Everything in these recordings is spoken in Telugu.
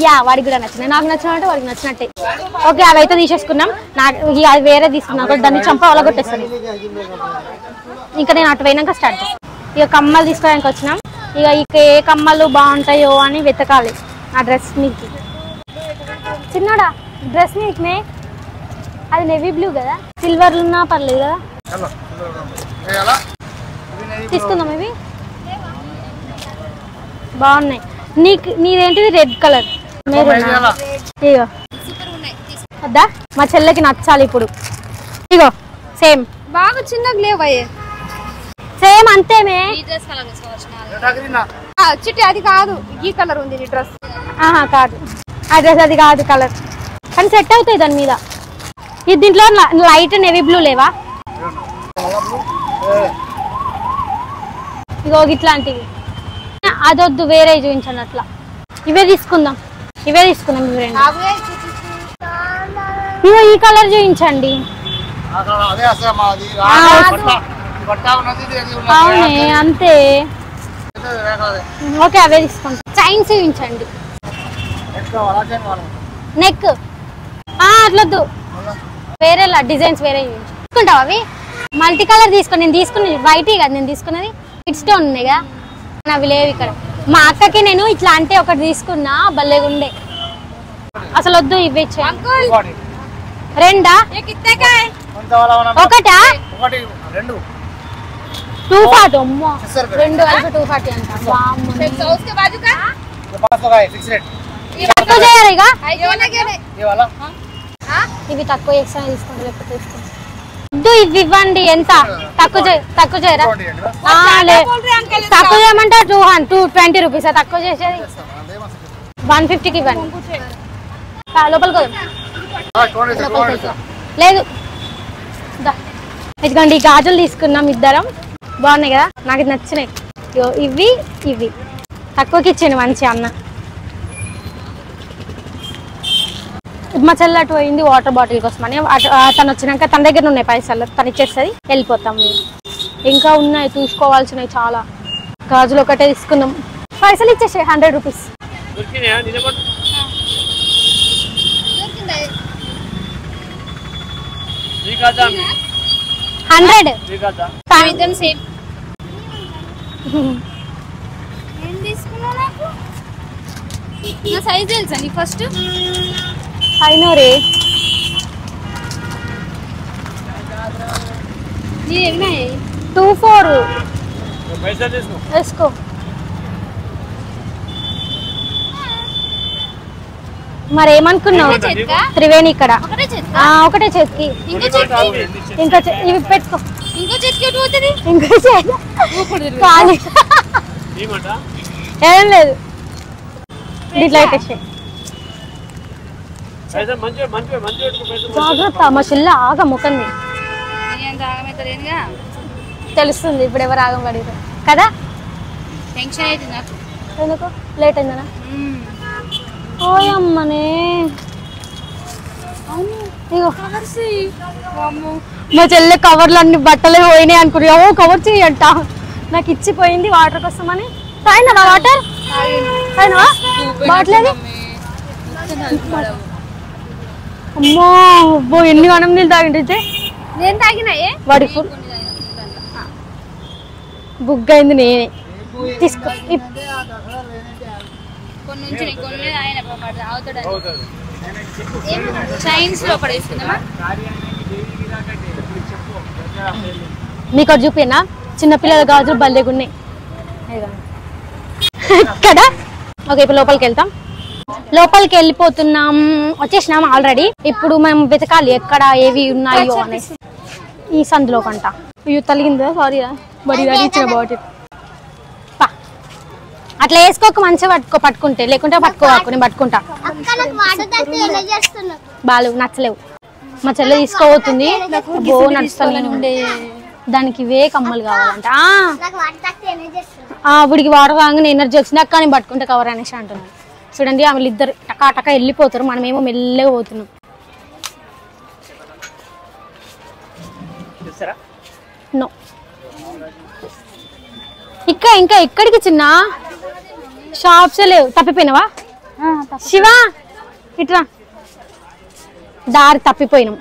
యా వాడికి కూడా నచ్చినాయి, నాకు నచ్చినట్టు వాడికి నచ్చినట్టే. ఓకే అవి అయితే తీసేసుకున్నాం. నాకు అది వేరే తీసుకున్నాం, దాన్ని చంప కొట్టేస్తాను. ఇంకా నేను అటు పోయినాక స్టార్ట్ చేస్తాను. ఇక కమ్మలు తీసుకోవడానికి వచ్చినాం. ఇక ఏ కమ్మలు బాగుంటాయో అని వెతకాలి. ఆ డ్రెస్ మీకు చిన్నడా డ్రెస్ మీకునే అది నేవీ బ్లూ కదా, సిల్వర్లు ఉన్నా పర్లేదు కదా, తీసుకుందాం. ఇవి బాగున్నాయి. నీదేంటిది రెడ్ కలర్ ఇగో వద్దా, మా చెల్లెకి నచ్చాలి ఇప్పుడు. ఇగో సేమ్ బాగా చిన్నగా లేవయ్యే, సేమ్ అంతేమే. చిట్టి అది కాదు, ఈ కలర్ ఉంది నీ డ్రెస్. కాదు ఆ డ్రెస్ అది కాదు కలర్, కానీ సెట్ అవుతాయి దాని మీద. ఇది దీంట్లో లైట్ నేవీ బ్లూ లేవా? ఇగో ఇట్లాంటివి అదొద్దు, వేరే చూపించండి. అట్లా ఇవే తీసుకుందాం ఇవి రెండు. ఇగో ఈ కలర్ చూపించండి. అవునే అంతే. ఓకే అవే తీసుకుంటాం. చైన్స్ చూపించండి. నెక్ అట్లొద్దు, వేరేలా డిజైన్స్ వేరే తీసుకుంటావు. అవి మల్టీ కలర్ తీసుకోండి. నేను తీసుకున్నది వైట్ కదా, నేను తీసుకున్నది కిడ్ స్టోన్ ఉన్నాయి కదా, అవి లేవు ఇక్కడ. మా అక్కకి నేను ఇట్లా అంటే ఒకటి తీసుకున్నా, భలేగుండే. అసలు వద్దు, ఇవి ఇచ్చేయండి. రెండా ఒకటా? 240. అమ్మో రెండు కలిపి 240 అంట. తక్కువ చేయాలి ఇక, ఇవి తక్కువ చేస్తాను తీసుకుంటా, లేకపోతే తీసుకుంటా. ఇవి ఇవ్వండి. ఎంత తక్కువ చేయరా? తక్కువ చేయమంటే 220 రూపీస్. తక్కువ చేసేది 150కి ఇవ్వండి. లోపలికి లేదు. ఇదిగోండి ఈ గాజులు తీసుకున్నాం ఇద్దరం, బాగున్నాయి కదా, నాకు ఇది నచ్చినాయి. ఇవి తక్కువకి ఇచ్చాను మంచి అన్న. మా చెల్లి అటు పోయింది వాటర్ బాటిల్ కోసం అని. తను వచ్చినాక తన దగ్గర ఉన్నాయి పైసలు, తను ఇచ్చేస్తుంది, వెళ్ళిపోతాం. ఇంకా ఉన్నాయి చూసుకోవాల్సినవి చాలా. గాజులు ఒకటే తీసుకున్నాం, పైసలు ఇచ్చేసాయి 100 రూపీస్. 100 సేమ్. నా సైజ్ తెలుసా నీకు? ఫస్ట్ అయినో రే నీ ఎన్ని 24 వేసుకో. మరి ఏమనుకున్నావు? త్రివేణి ఇక్కడ ఒకటే చేతికి, ఇంకా ఇవి పెట్టుకో. ఇంకో ఏం లేదు, ఇట్లా పెట్టేసి జాగ్రత్త. మా చెల్ల ఆగ ముఖంది తెలుస్తుంది ఇప్పుడు, ఎవరు ఆగం పడిరు కదా. టెన్షన్ అయితే నాకు. ఎందుకు లేట్ అయిందనా? ఓయమ్మనే మా చెల్లె కవర్లు అన్ని బట్టలే పోయినాయి అనుకున్నా. కవర్ చెయ్యంట, నాకు ఇచ్చిపోయింది వాటర్ కోసం అని. తాగినా వాటర్? తాగినా బాట్లేదు. అమ్మో అబ్బో ఎన్ని గణం నీళ్ళు తాగింటే. నేను తాగినా వాడి బుగ్గ అయింది. నేనే తీసుకో. మీకు ఒకటి చూపినా, చిన్నపిల్లల గాజులు భలేగున్నాయి కదా. ఓకే ఇప్పుడు లోపలికి వెళ్తాం. లోపలికి వెళ్ళిపోతున్నాం, వచ్చేసినాం ఆల్రెడీ. ఇప్పుడు మేము వెతకాలి ఎక్కడ ఏవి ఉన్నాయో అనేసి. ఈ సందులో కంట తలిగిందా? సారీ బడి ఇచ్చిన బాటిల్. అట్లా వేసుకోక మంచిగా పట్టుకుంటే, లేకుంటే పట్టుకోవాకు. నేను పట్టుకుంటా. బాలు నచ్చలేవు. మా చెల్లె తీసుకోబోతుంది, నడుస్తాను. దానికి ఇవే కమ్మలు కావాలంట. వీడికి వాటర్ రాగానే ఎనర్జీ వచ్చింది. అక్క నేను పట్టుకుంటే కవర్ అనేసి అంటున్నాను. చూడండి ఆమె ఇద్దరు టకా వెళ్ళిపోతారు, మనమేమో మెల్లగా పోతున్నాం. నో ఇంకా ఎక్కడికి చిన్న షాప్స్ లేవు. తప్పిపోయినావా? శివ ఇట్రా. దారి తప్పిపోయినాం.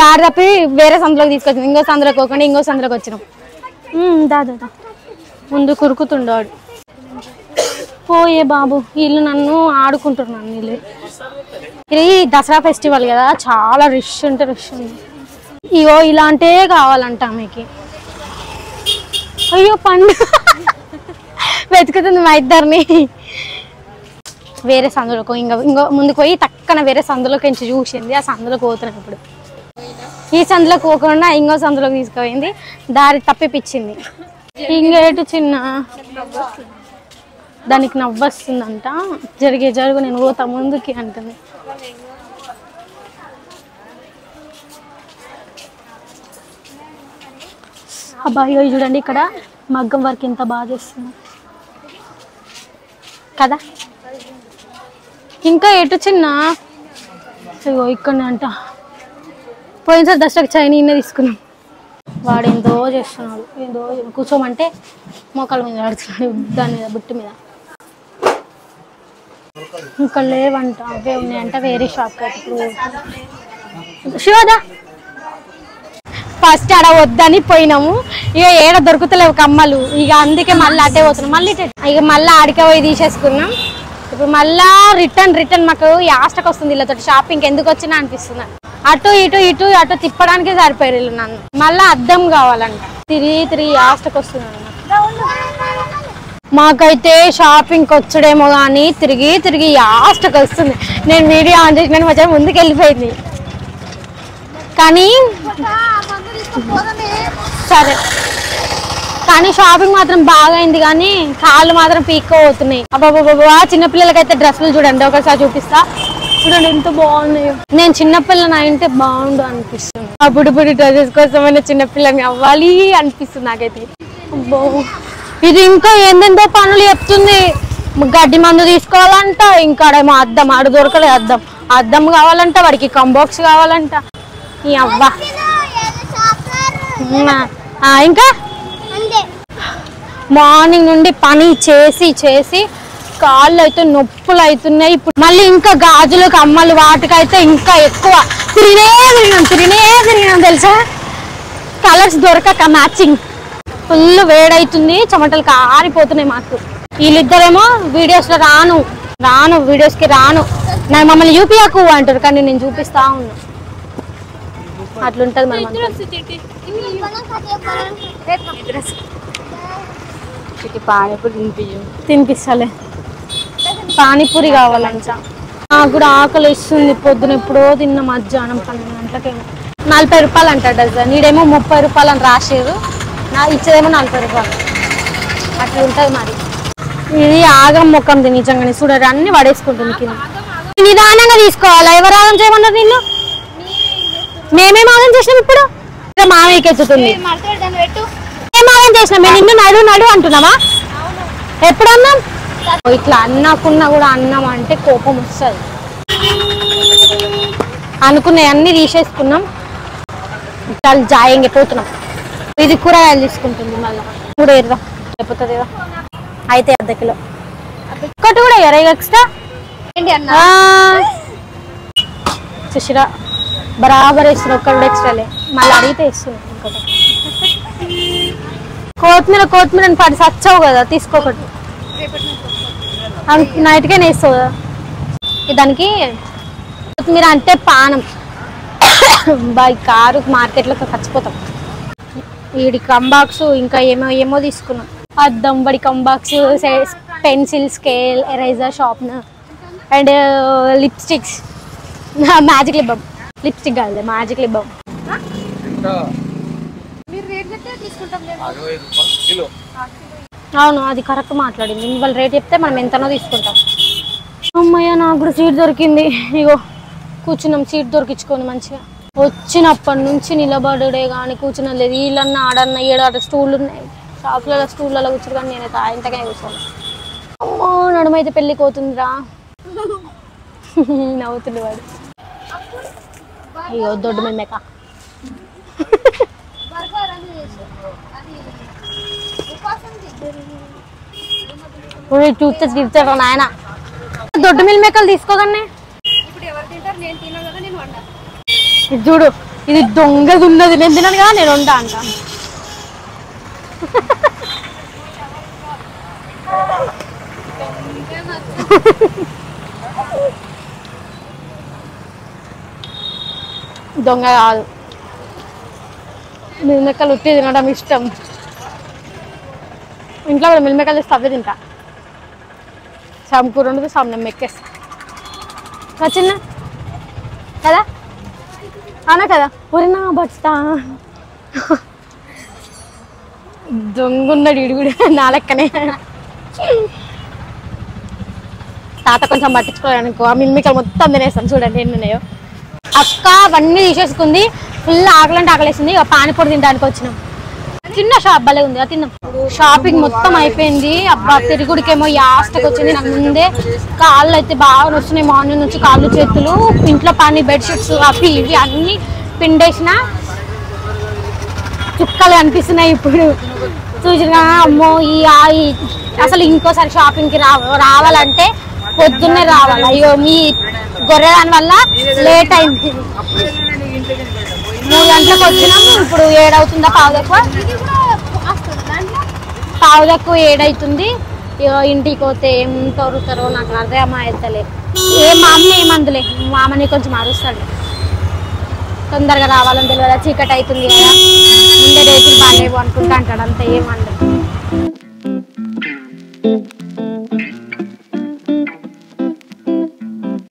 దారి తప్పి వేరే సందులోకి తీసుకొచ్చినాం. ఇంకో సందులోకి పోకుండా ఇంకో సందులోకి వచ్చినాం. దాదా ముందు కురుకుతుండాడు. పోయే బాబు వీళ్ళు నన్ను ఆడుకుంటున్నాను. వీళ్ళు ఇది దసరా ఫెస్టివల్ కదా, చాలా రష్ అంటే రష్ ఉంది. ఇగో ఇలాంటివే కావాలంట ఆమెకి. అయ్యో పండు వెతుకుతుంది మా ఇద్దరిని. వేరే సందులోకి ఇంకో ముందుకు పోయి టక్కన వేరే సందులోకి ఎంచి చూసింది. ఆ సందులోకి పోతున్నాం. ఇప్పుడు ఈ సందులోకి పోకుండా ఇంకో సందులోకి తీసుకుపోయింది. దారి తప్పిపించింది. ఇంకేటు చిన్న దానికి నవ్వొస్తుందంట. జరుగు నేను పోతా ముందుకి అంటుంది. అబ్బాయి చూడండి ఇక్కడ మగ్గం వర్క్ ఎంత బాగా చేస్తుంది కదా. ఇంకా ఎటు చిన్న ఇగో ఇక్కడ అంట. పోయినసారి దసరాకి చైనీనే తీసుకున్నాం. వాడు ఎంతో చేస్తున్నాడు. ఏందో కూర్చోమంటే మోకాల మీద ఆడుతున్నాడు, దాని మీద బుట్టి మీద. ఇంకా లేవంట, అవే ఉన్నాయంట వేరే షాప్. శివదా ఫస్ట్ ఆడ వద్దని పోయినాము. ఇక ఏడ దొరుకుతలేవు కమ్మలు. ఇక అందుకే మళ్ళీ అటే పోతున్నాం. మళ్ళీ ఇక మళ్ళీ ఆడికే పోయి తీసేసుకున్నాం. ఇప్పుడు మళ్ళా రిటర్న్ మాకు యాస్టకు వస్తుంది. వీళ్ళతో షాపింగ్ ఎందుకు వచ్చినా అనిపిస్తుంది. అటు ఇటు తిప్పడానికి సరిపోయారు వీళ్ళు నన్ను. మళ్ళా అద్దం కావాలంట. తిరిగి యాస్టకు వస్తున్నాను. మాకైతే షాపింగ్కి వచ్చడేమో కానీ తిరిగి యాస్టకు వస్తుంది. నేను వీడియో ఆన్ చేసిన మధ్య ముందుకు వెళ్ళిపోయింది. కానీ సరే కానీ షాపింగ్ మాత్రం బాగా అయింది. కానీ కాళ్ళు మాత్రం పీక్కపోతున్నాయి. అబ్బాబా చిన్నపిల్లలకైతే డ్రెస్సులు చూడండి, ఒకసారి చూపిస్తా. చూడండి ఎంత బాగున్నాయో. నేను చిన్నపిల్లని అయితే బాగుండు అనిపిస్తుంది. అప్పుడు డ్రెస్సెస్ కోసమైనా చిన్నపిల్లని అవ్వాలి అనిపిస్తుంది నాకైతే. అబ్బో ఇది ఇంకా ఏందేందో పనులు చెప్తుంది. గడ్డి మందు తీసుకోవాలంట. ఇంకా ఆడేమో అద్దం, ఆడ దొరకలేదు అద్దం కావాలంట. వాడికి కంబాక్స్ కావాలంట. ఈ అవ్వ ఇంకా మార్నింగ్ నుండి పని చేసి కాళ్ళు అయితే నొప్పులు అవుతున్నాయి. ఇప్పుడు మళ్ళీ ఇంకా గాజులు కమ్మలు వాటికైతే ఇంకా ఎక్కువ తిరిగినాం తెలుసా. కలర్స్ దొరకక మ్యాచింగ్ ఫుల్ వేడవుతుంది. చెమటలు కారిపోతున్నాయి మాకు. వీళ్ళిద్దరేమో వీడియోస్లో రాను వీడియోస్కి రాను. నాకు మమ్మల్ని చూపియకు అంటారు, కానీ నేను చూపిస్తా ఉన్నా. అట్లుంటది మనం. తినిపిస్తలే. పానీపూరి కావాలంట. నాకు కూడా ఆకలి ఇస్తుంది. పొద్దున ఎప్పుడో తిన్న మధ్యాహ్నం 12 గంటలకేమో. 40 రూపాయలు అంట డజన్. నీడేమో 30 రూపాయలు అని రాసేరు, నా ఇచ్చేదేమో 40 రూపాయలు. అట్లా ఉంటుంది మరి. ఇది ఆగం ముఖం నిజంగానే. చూడరు అన్ని పడేసుకుంటుంది కింద. నిదానంగా తీసుకోవాలా? ఎవరు ఆగం చేయమన్నారు నిన్ను? మేమేం ఆగం చేసినాం? ఇప్పుడు మామయ్యకి ఎత్తుతుంది. ఏం ఆగం చేసినాం? మేము నిన్ను నడు అంటున్నావా? ఎప్పుడన్నాం? ఇట్లా అన్నకున్నా కూడా అన్నం అంటే కోపం వస్తుంది. అనుకున్నాయి అన్ని తీసేసుకున్నాం. చాలా జాయంగా పోతున్నాం. ఇది కూరగాయలు తీసుకుంటుంది. మళ్ళీ కూడా ఎర్ర అయిపోతుంది కదా. అయితే ½ కిలో ఒకటి కూడా ఎర్ర ఎక్స్ట్రా చూసిరా. బరాబర్ ఇస్తున్నా. ఒక్కడు కూడా ఎక్స్ట్రాలే. మళ్ళీ అడిగితే ఇస్తున్నా. ఇంకొకటి కొత్తిమీర 10 సచ్చావు కదా, తీసుకోకటి. నైట్కే వేస్తావు కదా. దానికి కొత్తిమీర అంటే పానం. బాయ్ కారు మార్కెట్లో చచ్చిపోతాం. వీడి కంబాక్స్ ఇంకా ఏమో తీసుకున్నాం. అద్దం, బడి compass, pencil, scale, eraser, sharpener and lipsticks. Magic lip balm. Lipstick కాదు, మ్యాజిక్ లిప్ బామ్. అవును, అది కరెక్ట్ మాట్లాడింది. వాళ్ళు రేట్ చెప్తే మనం ఎంతనో తీసుకుంటాం. అమ్మయ్య నాకు కూడా సీట్ దొరికింది. ఇగో కూర్చున్నాం. సీట్ దొరికించుకొని మంచిగా. వచ్చినప్పటి నుంచి నిలబడుడే కానీ కూర్చున్నది లేదు. వీళ్ళన్నా ఆడన్నా ఏడాడ స్టూళ్ళు ఉన్నాయి. షాప్లలో స్టూళ్ళలో కూర్చుని కానీ నేనైతే ఇంతకనే కూర్చోను. అమ్మో నడుమైతే పెళ్ళికి పోతుందిరా. నవ్వుతుంది వాడు. అయ్యో దొడ్డు మెమ్మక. చూస్తే తిడతాడు నాయన. దొడ్డు మిల్ మేకలు తీసుకోగానే ఇప్పుడు ఎవరు తింటారు? నేను తిన్నాను కదా, నేను వండా. ఇది చూడు, ఇది దొంగది ఉన్నది, నేను తిన్నాను కదా నేను వండా అంట. దొంగ కాదు, మిల్మెక్కలు ఉట్టి తినడం ఇష్టం. ఇంట్లో కూడా మిల్మెక్కలు తెస్తే అవే తింటా. సమ్ కూర ఉండదు, సమ్ నేను మెక్కేస్తా. వచ్చిందా కదా, అవునా కదా? ఊరినా బట్స్తా దొంగున్నాడు ఇడు కూడా నా లెక్కనే. తాత కొంచెం పట్టించుకోవాలనుకో, ఆ మిల్మికలు మొత్తం తినేస్తాను. చూడండి ఎన్ని ఉన్నాయో. అక్క అవన్నీ తీసేసుకుంది, ఫుల్ ఆకలంటే ఆకలేసింది. పానీపూరి తినడానికి వచ్చినాం. చిన్న షాప్ భలే ఉంది, తిన్నాం. షాపింగ్ మొత్తం అయిపోయింది. అబ్బా తిరుగుడికేమో యాస్టకి వచ్చింది. నాకు ముందే కాళ్ళు అయితే బాగా వస్తున్నాయి, మార్నింగ్ నుంచి కాళ్ళు చేతులు. ఇంట్లో పని బెడ్షీట్స్ అవి ఇవి అన్నీ పిండేసిన, చుక్కలు అనిపిస్తున్నాయి ఇప్పుడు. చూసిన అమ్మో ఈ అసలు ఇంకోసారి షాపింగ్కి రావాలంటే పొద్దున్నే రావాలి. అయ్యో మీ గొర్రె దాని వల్ల లేట్ అయింది. 3 గంటలకు వచ్చినాము, ఇప్పుడు 7 అవుతుందా? పావు తక్కువ 7 అవుతుంది. ఇంటికి పోతే ఏం తోరుతారో నాకు అర్థం అవుతలే. మా అమ్మ ఏమందులే, మా అమ్మని కొంచెం అరుస్తాడు. తొందరగా రావాలని తెలియదా, చీకటి అవుతుంది కదా, ముందే రేట్లు బాగాలేవు అనుకుంటా అంటాడు. అంత ఏమండదు.